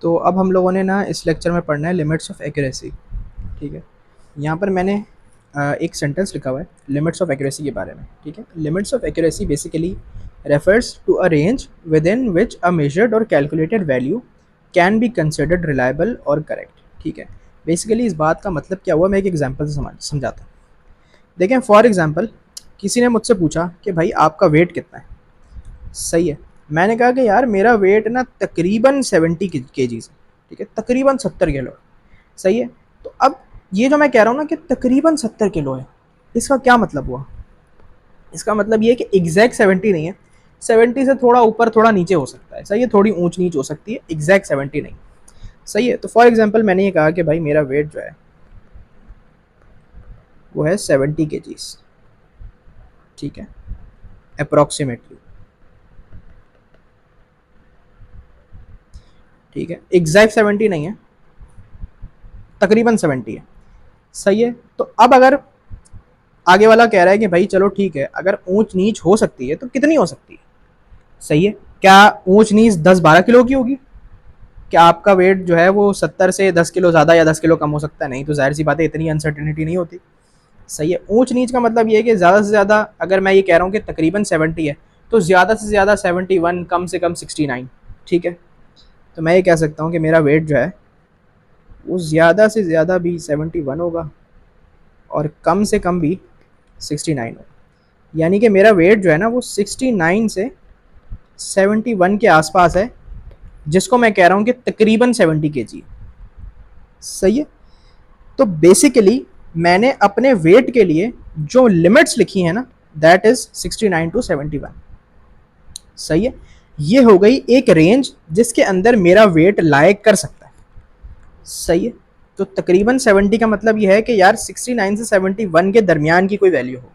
तो अब हम लोगों ने ना इस लेक्चर में पढ़ना है लिमिट्स ऑफ एक्यूरेसी। ठीक है, यहाँ पर मैंने एक सेंटेंस लिखा हुआ है लिमिट्स ऑफ एक्यूरेसी के बारे में। ठीक है, limits of accuracy basically refers to a range within which a measured और calculated value can be considered reliable और करेक्ट। ठीक है, बेसिकली इस बात का मतलब क्या हुआ, मैं एक एग्जाम्पल से समझाता हूँ। देखें, फॉर एग्जाम्पल किसी ने मुझसे पूछा कि भाई आपका वेट कितना है। सही है, मैंने कहा कि यार मेरा वेट ना तकरीबन 70 केजीज है। ठीक है, तकरीबन 70 किलो। सही है, तो अब ये जो मैं कह रहा हूँ ना कि तकरीबन 70 किलो है, इसका क्या मतलब हुआ? इसका मतलब ये है कि एग्जैक्ट 70 नहीं है, 70 से थोड़ा ऊपर थोड़ा नीचे हो सकता है। सही है, थोड़ी ऊंच नीच हो सकती है, एग्जैक्ट 70 नहीं। सही है, तो फॉर एग्जाम्पल मैंने ये कहा कि भाई मेरा वेट जो है वो है 70 केजीज। ठीक है, अप्रोक्सीमेटली। ठीक है, एग्जैक्ट 70 नहीं है, तकरीबन 70 है। सही है, तो अब अगर आगे वाला कह रहा है कि भाई चलो ठीक है, अगर ऊंच नीच हो सकती है तो कितनी हो सकती है? सही है, क्या ऊंच नीच 10-12 किलो की होगी? क्या आपका वेट जो है वो 70 से 10 किलो ज़्यादा या 10 किलो कम हो सकता है? नहीं, तो जाहिर सी बात है इतनी अनसर्टेनिटी नहीं होती। सही है, ऊंच नीच का मतलब ये है कि ज़्यादा से ज़्यादा, अगर मैं ये कह रहा हूँ कि तकरीबन 70 है, तो ज़्यादा से ज़्यादा 71, कम से कम 69। ठीक है, तो मैं ये कह सकता हूँ कि मेरा वेट जो है वो ज़्यादा से ज़्यादा भी 71 होगा और कम से कम भी 69 होगा। यानी कि मेरा वेट जो है ना वो 69 से 71 के आसपास है, जिसको मैं कह रहा हूँ कि तकरीबन 70 केजी। सही है, तो बेसिकली मैंने अपने वेट के लिए जो लिमिट्स लिखी है ना, दैट इज 69 टू 71। सही है, ये हो गई एक रेंज जिसके अंदर मेरा वेट लाइक कर सकता है। सही है, तो तकरीबन 70 का मतलब यह है कि यार 69 से 71 के दरमियान की कोई वैल्यू हो।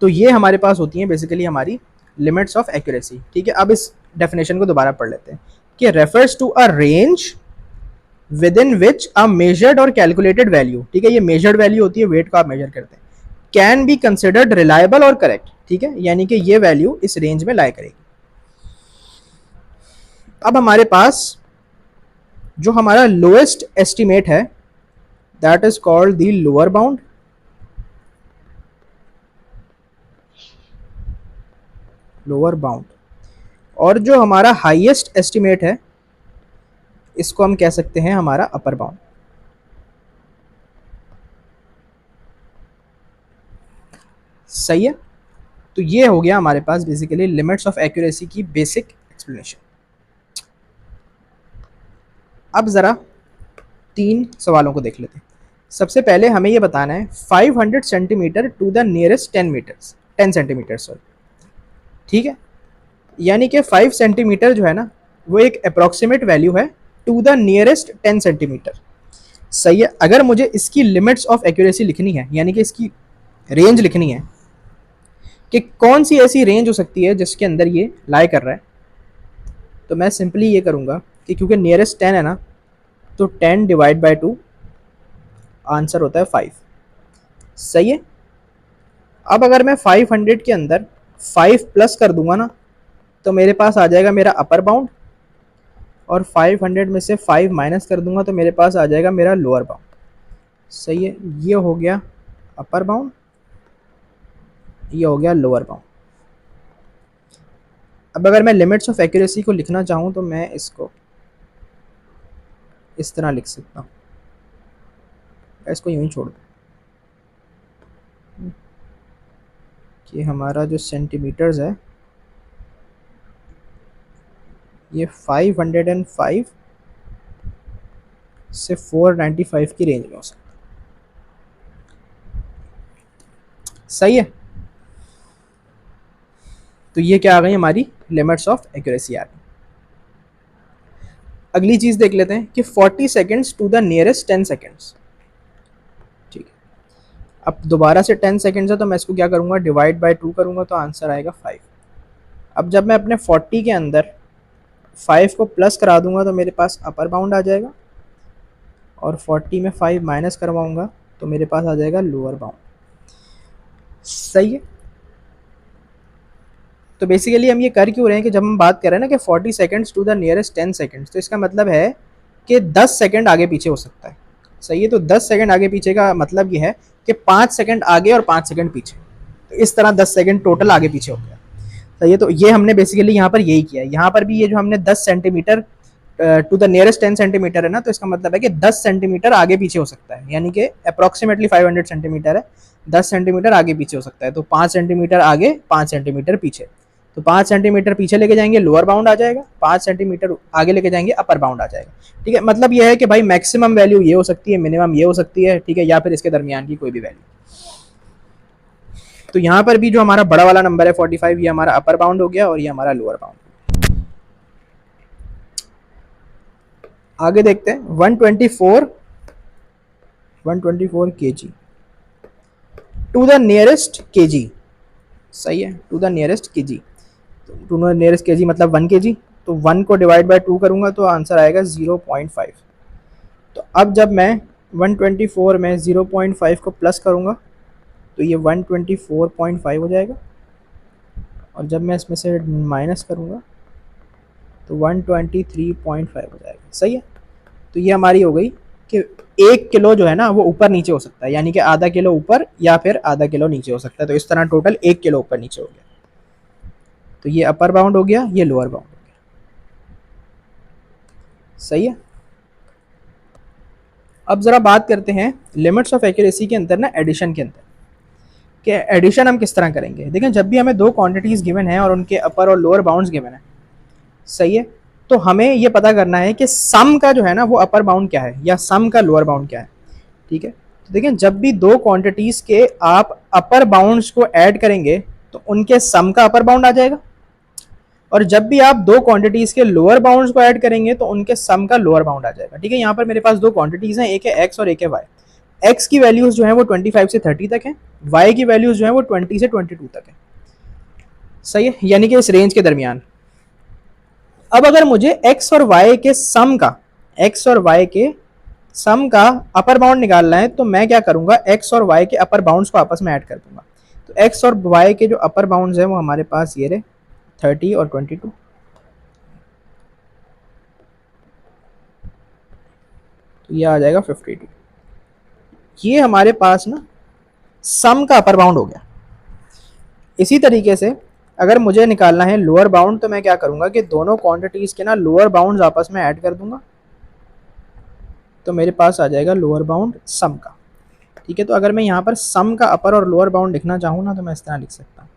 तो ये हमारे पास होती है बेसिकली हमारी लिमिट्स ऑफ एक्यूरेसी। ठीक है, अब इस डेफिनेशन को दोबारा पढ़ लेते हैं कि refers to a range within which a measured और कैलकुलेटेड वैल्यू। ठीक है, ये मेजर्ड वैल्यू होती है, वेट को आप मेजर करते हैं, कैन बी कंसिडर्ड रिलायबल और करेक्ट। ठीक है, यानी कि ये वैल्यू इस रेंज में लाई करेगी। अब हमारे पास जो हमारा लोएस्ट एस्टिमेट है, that is called the lower bound. Lower bound, और जो हमारा हाईएस्ट एस्टिमेट है, इसको हम कह सकते हैं हमारा अपर बाउंड। सही है, तो ये हो गया हमारे पास बेसिकली लिमिट्स ऑफ एक्यूरेसी की बेसिक एक्सप्लेनेशन। अब जरा तीन सवालों को देख लेते हैं। सबसे पहले हमें यह बताना है 500 centimetre to the nearest 10 metres, 10 centimetre sorry. ठीक है, यानी कि 5 सेंटीमीटर जो है ना वो एक अप्रोक्सीमेट वैल्यू है टू द नियरेस्ट 10 सेंटीमीटर। सही है, अगर मुझे इसकी लिमिट्स ऑफ एक्यूरेसी लिखनी है, यानी कि इसकी रेंज लिखनी है कि कौन सी ऐसी रेंज हो सकती है जिसके अंदर ये लाई कर रहा है, तो मैं सिंपली ये करूंगा कि क्योंकि नियरेस्ट 10 है ना, तो 10 डिवाइड बाई 2, आंसर होता है 5। सही है, अब अगर मैं 500 के अंदर 5 प्लस कर दूंगा ना, तो मेरे पास आ जाएगा मेरा अपर बाउंड, और 500 में से 5 माइनस कर दूंगा तो मेरे पास आ जाएगा मेरा लोअर बाउंड। सही है, ये हो गया अपर बाउंड, ये हो गया लोअर बाउंड। अब अगर मैं लिमिट्स ऑफ एक्यूरेसी को लिखना चाहूँ तो मैं इसको इस तरह लिख सकता हूँ, इसको यूं ही छोड़ दूँ कि हमारा जो सेंटीमीटर्स है ये 505 से 495 की रेंज में हो सकता है। सही है, तो ये क्या आ गई हमारी लिमिट्स ऑफ एक्यूरेसी आ गई। अगली चीज देख लेते हैं कि 40 seconds to the nearest 10 seconds. ठीक है, अब दोबारा से 10 सेकेंड्स है तो मैं इसको क्या करूंगा, डिवाइड बाय 2 करूंगा तो आंसर आएगा 5। अब जब मैं अपने 40 के अंदर 5 को प्लस करा दूंगा तो मेरे पास अपर बाउंड आ जाएगा, और 40 में 5 माइनस करवाऊंगा तो मेरे पास आ जाएगा लोअर बाउंड। सही है, तो बेसिकली हम ये कर क्यों रहे हैं कि जब हम बात कर रहे हैं ना कि 40 seconds to the nearest 10 seconds, तो इसका मतलब है कि 10 सेकंड आगे पीछे हो सकता है। सही है, तो 10 सेकंड आगे पीछे का मतलब ये है कि 5 सेकंड आगे और 5 सेकंड पीछे, तो इस तरह 10 सेकंड टोटल आगे पीछे हो गया। सही है, तो ये हमने बेसिकली यहाँ पर यही किया है। यहाँ पर भी ये जो हमने 10 centimetre to the nearest 10 centimetre है ना, तो इसका मतलब है कि 10 सेंटीमीटर आगे पीछे हो सकता है, यानी कि अप्रॉक्सीमेटली 500 सेंटीमीटर है, 10 सेंटीमीटर आगे पीछे हो सकता है। तो 5 सेंटीमीटर आगे, 5 सेंटीमीटर पीछे, तो 5 सेंटीमीटर पीछे लेके जाएंगे लोअर बाउंड आ जाएगा, 5 सेंटीमीटर आगे लेके जाएंगे अपर बाउंड आ जाएगा। ठीक है, मतलब यह है कि भाई मैक्सिमम वैल्यू ये हो सकती है, मिनिमम ये हो सकती है, ठीक है, या फिर इसके दरमियान की कोई भी वैल्यू। तो यहाँ पर भी जो हमारा बड़ा वाला नंबर है 45, ये हमारा अपर बाउंड हो गया और ये हमारा लोअर बाउंड। आगे देखते हैं 124 kg to the nearest kg. सही है, to the nearest kg, to the nearest kg मतलब 1 केजी, तो 1 को डिवाइड बाय 2 करूंगा तो आंसर आएगा 0.5। तो अब जब मैं 124 में 0.5 को प्लस करूंगा तो ये 124.5 हो जाएगा, और जब मैं इसमें से माइनस करूंगा तो 123.5 हो जाएगा। सही है, तो ये हमारी हो गई कि 1 किलो जो है ना वो ऊपर नीचे हो सकता है, यानी कि आधा किलो ऊपर या फिर आधा किलो नीचे हो सकता है। तो इस तरह टोटल 1 किलो ऊपर नीचे हो गया। तो ये अपर बाउंड हो गया, ये लोअर बाउंड हो गया। सही है, अब जरा बात करते हैं लिमिट्स ऑफ एक्यूरेसी के अंदर ना, एडिशन के अंदर कि एडिशन हम किस तरह करेंगे। देखें, जब भी हमें दो क्वांटिटीज गिवन है और उनके अपर और लोअर बाउंड्स गिवन है, सही है, तो हमें ये पता करना है कि सम का जो है ना वो अपर बाउंड क्या है या सम का लोअर बाउंड क्या है। ठीक है, तो देखें जब भी दो क्वांटिटीज के आप अपर बाउंड्स को ऐड करेंगे तो उनके सम का अपर बाउंड आ जाएगा, और जब भी आप दो क्वांटिटीज के लोअर बाउंड्स को ऐड करेंगे तो उनके सम का लोअर बाउंड आ जाएगा। ठीक है, यहाँ पर मेरे पास दो क्वांटिटीज हैं, एक है एक्स और एक है वाई। एक्स की वैल्यूज जो है वो 25 से 30 तक है, वाई की वैल्यूज जो है वो 20 से 22 तक है। सही है, यानी कि इस रेंज के दरमियान। अब अगर मुझे एक्स और वाई के सम का, एक्स और वाई के सम का अपर बाउंड निकालना है तो मैं क्या करूंगा, एक्स और वाई के अपर बाउंड्स को आपस में ऐड कर दूंगा। तो एक्स और वाई के जो अपर बाउंड्स हैं वो हमारे पास ये रहे 30 और 22, तो ये आ जाएगा 52। ये हमारे पास ना सम का अपर बाउंड हो गया। इसी तरीके से अगर मुझे निकालना है लोअर बाउंड तो मैं क्या करूंगा कि दोनों क्वांटिटीज के ना लोअर बाउंड्स आपस में ऐड कर दूंगा, तो मेरे पास आ जाएगा लोअर बाउंड सम का। ठीक है, तो अगर मैं यहाँ पर सम का अपर और लोअर बाउंड लिखना चाहूँ ना तो मैं इस तरह लिख सकता हूँ,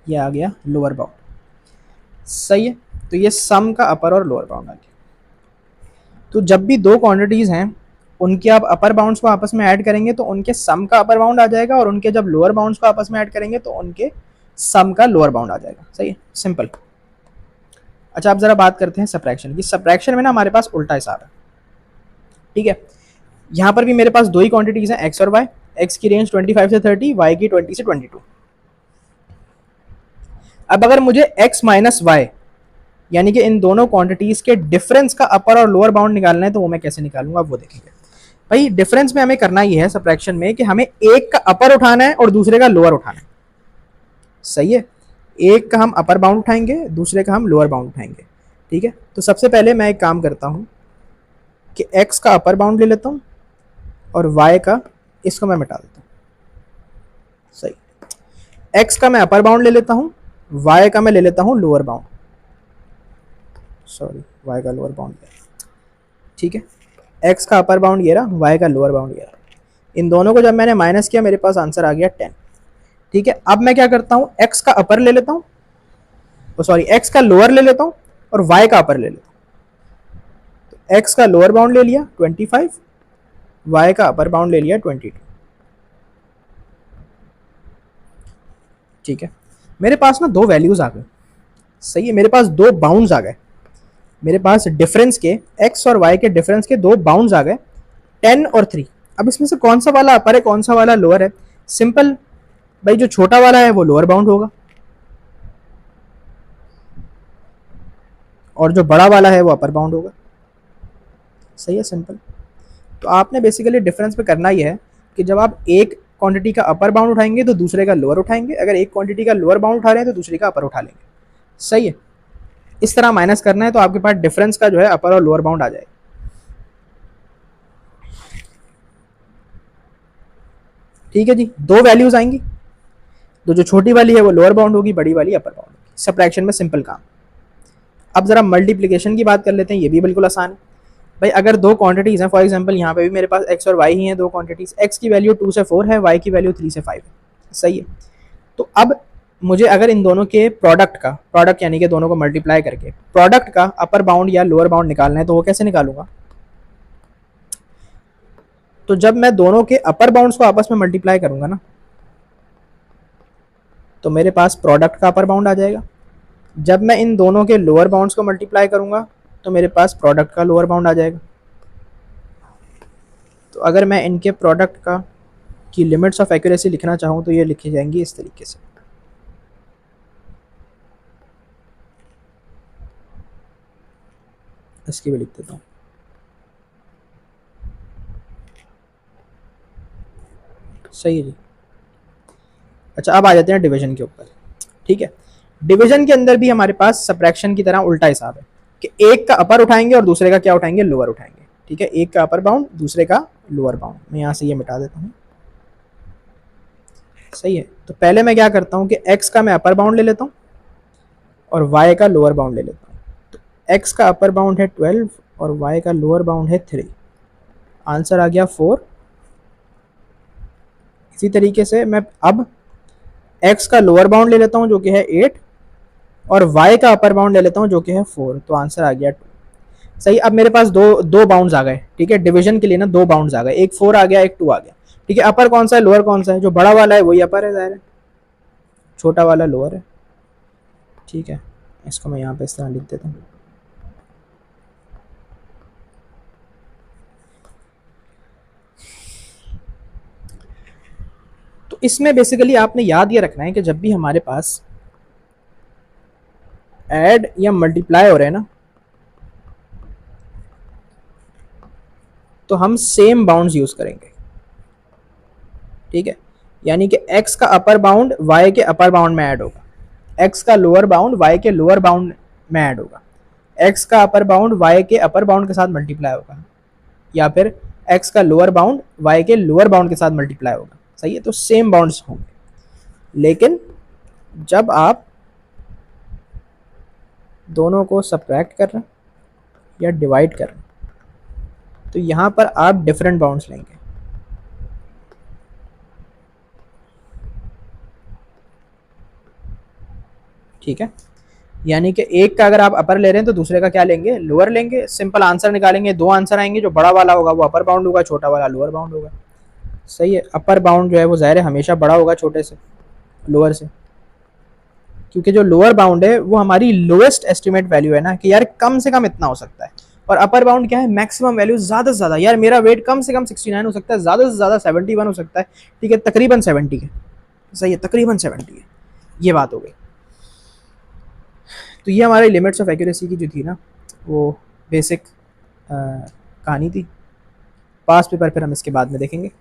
ये आ गया लोअर बाउंड। सही है, तो ये सम का अपर और लोअर बाउंड आ गया। तो जब भी दो क्वांटिटीज हैं उनके आप अपर बाउंड्स को आपस में ऐड करेंगे तो उनके सम का अपर बाउंड आ जाएगा, और उनके जब लोअर बाउंड्स को आपस में ऐड करेंगे तो उनके सम का लोअर बाउंड आ जाएगा। सही है, सिंपल। अच्छा, अब जरा बात करते हैं सब्ट्रैक्शन की। सब्ट्रैक्शन में ना हमारे पास उल्टा हिसाब है। ठीक है, यहाँ पर भी मेरे पास दो ही क्वांटिटीज हैं, एक्स और वाई। एक्स की रेंज 25 से 30, वाई की 20 से 22। अब अगर मुझे एक्स माइनस वाई यानी कि इन दोनों क्वांटिटीज के डिफरेंस का अपर और लोअर बाउंड निकालना है तो वो मैं कैसे निकालूंगा वो देखेंगे। भाई डिफरेंस में हमें करना ही है सब्ट्रैक्शन में कि हमें एक का अपर उठाना है और दूसरे का लोअर उठाना है। सही है, एक का हम अपर बाउंड उठाएंगे, दूसरे का हम लोअर बाउंड उठाएंगे। ठीक है, तो सबसे पहले मैं एक काम करता हूं कि एक्स का अपर बाउंड ले लेता हूं और वाई का, इसको मैं मिटा देता हूं। सही, एक्स का मैं अपर बाउंड ले लेता हूं, वाई का मैं ले लेता हूं लोअर बाउंड, सॉरी वाई का लोअर बाउंड। ठीक है, एक्स का अपर बाउंड ये रहा, वाई का लोअर बाउंड ये रहा। इन दोनों को जब मैंने माइनस किया मेरे पास आंसर आ गया 10। ठीक है, अब मैं क्या करता हूं, एक्स का अपर ले लेता हूं, सॉरी एक्स का लोअर ले लेता हूं और वाई का अपर ले लेता हूं। तो एक्स का लोअर बाउंड ले लिया 25, वाई का अपर बाउंड ले लिया 22। ठीक है, मेरे पास ना दो वैल्यूज आ गए। सही है, मेरे पास दो बाउंड्स आ गए, मेरे पास डिफरेंस के, एक्स और वाई के डिफरेंस के दो बाउंड्स आ गए 10 और 3। अब इसमें से कौन सा वाला अपर है कौन सा वाला लोअर है? सिंपल भाई, जो छोटा वाला है वो लोअर बाउंड होगा और जो बड़ा वाला है वो अपर बाउंड होगा। सही है, सिंपल। तो आपने बेसिकली डिफरेंस पे करना ये है कि जब आप एक क्वांटिटी का अपर बाउंड उठाएंगे तो दूसरे का लोअर उठाएंगे, अगर एक क्वांटिटी का लोअर बाउंड उठा रहे हैं तो दूसरे का अपर उठा लेंगे। सही है, इस तरह माइनस करना है तो आपके पास डिफरेंस का जो है अपर और लोअर बाउंड आ जाएगा। ठीक है जी, दो वैल्यूज आएंगी, तो जो छोटी वाली है वो लोअर बाउंड होगी, बड़ी वाली अपर बाउंड होगी। सब्ट्रैक्शन में सिंपल काम। अब जरा मल्टीप्लीकेशन की बात कर लेते हैं, ये भी बिल्कुल आसान है। भाई अगर दो क्वांटिटीज हैं, फॉर एग्जांपल यहाँ पे भी मेरे पास x और y ही हैं, दो क्वांटिटीज, x की वैल्यू 2 से 4 है, y की वैल्यू 3 से 5 है। सही है, तो अब मुझे अगर इन दोनों के प्रोडक्ट यानी कि दोनों को मल्टीप्लाई करके प्रोडक्ट का अपर बाउंड या लोअर बाउंड निकालना है, तो वो कैसे निकालूंगा? तो जब मैं दोनों के अपर बाउंड्स को आपस में मल्टीप्लाई करूंगा ना, तो मेरे पास प्रोडक्ट का अपर बाउंड आ जाएगा। जब मैं इन दोनों के लोअर बाउंड्स को मल्टीप्लाई करूंगा तो मेरे पास प्रोडक्ट का लोअर बाउंड आ जाएगा। तो अगर मैं इनके प्रोडक्ट का की लिमिट्स ऑफ एक्यूरेसी लिखना चाहूँ तो ये लिखी जाएंगी इस तरीके से। इसकी भी लिख देता हूँ। सही है जी। अच्छा, अब आ जाते हैं डिवीजन के ऊपर। ठीक है, डिवीजन के अंदर भी हमारे पास सब्ट्रैक्शन की तरह उल्टा हिसाब है कि एक का अपर उठाएंगे और दूसरे का क्या उठाएंगे? लोअर उठाएंगे। ठीक है, एक का अपर बाउंड, दूसरे का लोअर बाउंड। मैं यहाँ से ये मिटा देता हूँ। सही है, तो पहले मैं क्या करता हूँ कि x का मैं अपर बाउंड ले लेता हूँ और y का लोअर बाउंड ले लेता हूँ। तो x का अपर बाउंड है 12 और y का लोअर बाउंड है 3। आंसर आ गया 4। इसी तरीके से मैं अब x का लोअर बाउंड ले लेता हूँ जो कि है 8 और y का अपर बाउंड ले लेता हूँ जो कि है 4। तो आंसर आ गया 2। सही, अब मेरे पास दो बाउंड्स आ गए। ठीक है, डिवीजन के लिए ना दो बाउंड्स आ गए, एक 4 आ गया, एक 2 आ गया। ठीक है, अपर कौन सा है, लोअर कौन सा है? जो बड़ा वाला है वही अपर है, जाहिर है, छोटा वाला लोअर है। ठीक है, इसको मैं यहाँ पे इस तरह लिख देता हूँ। तो इसमें बेसिकली आपने याद ये रखना है कि जब भी हमारे पास ऐड या मल्टीप्लाई हो रहे हैं ना, तो हम सेम बाउंड्स यूज करेंगे। ठीक है, यानी कि x का अपर बाउंड y के अपर बाउंड में ऐड होगा, x का लोअर बाउंड y के लोअर बाउंड में ऐड होगा, x का अपर बाउंड y के अपर बाउंड के साथ मल्टीप्लाई होगा, या फिर x का लोअर बाउंड y के लोअर बाउंड के साथ मल्टीप्लाई होगा। सही है, तो सेम बाउंड्स होंगे। लेकिन जब आप दोनों को सब्ट्रैक्ट कर रहे हैं या डिवाइड कर रहे हैं तो यहां पर आप डिफरेंट बाउंड्स लेंगे। ठीक है, यानी कि एक का अगर आप अपर ले रहे हैं तो दूसरे का क्या लेंगे? लोअर लेंगे। सिंपल आंसर निकालेंगे, दो आंसर आएंगे, जो बड़ा वाला होगा वो अपर बाउंड होगा, छोटा वाला लोअर बाउंड होगा। सही है, अपर बाउंड जो है वो ज़ाहिर है हमेशा बड़ा होगा छोटे से, लोअर से, क्योंकि जो लोअर बाउंड है वो हमारी लोएस्ट एस्टिमेट वैल्यू है ना, कि यार कम से कम इतना हो सकता है। और अपर बाउंड क्या है? मैक्सिमम वैल्यू, ज़्यादा से ज़्यादा, यार मेरा वेट कम से कम 69 हो सकता है, ज़्यादा से ज़्यादा 71 हो सकता है। ठीक है, तकरीबन 70 है। सही है, तकरीबन 70 है, ये बात हो गई। तो ये हमारी लिमिट्स ऑफ एक्यूरेसी की जो थी ना, वो बेसिक कहानी थी। पास पेपर फिर हम इसके बाद में देखेंगे।